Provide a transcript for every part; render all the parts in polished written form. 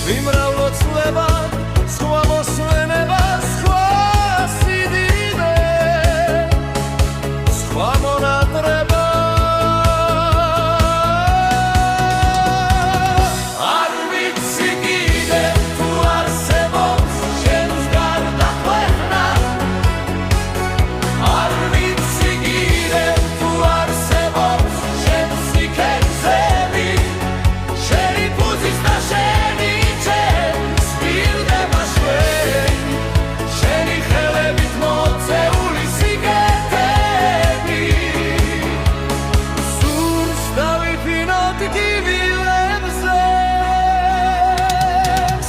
ვიმრავლო ცლებად სხვა მოსვენება სხვა სიდიდე სხვა მონატრება არ ვიცი კიდე თუ არსებობს შენს გარდა ქვეყნა არ ვიცი კიდე თუ არსებობს შენს სიქერზები შენი ფუძის და შენი ჩემს ვირდება შვენ შენი ხელებით მოწეული სიგეთები სურს დავიფინოთ კივილებზე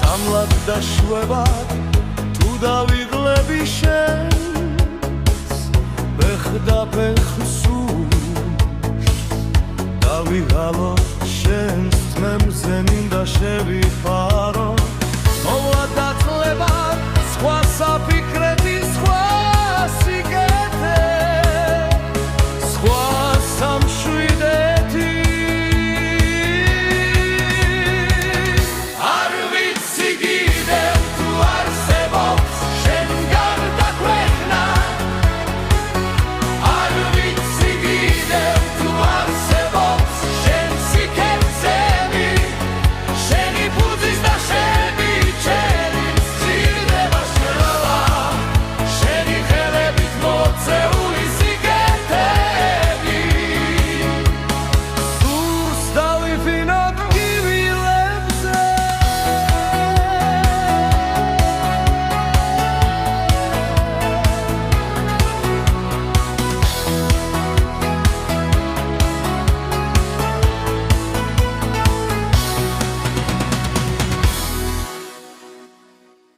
სამლად და შვებად თუ დავიღლები შენს ბეხდა ფეხსურს დავიღალო შენს თმემზე მინდა შევიფა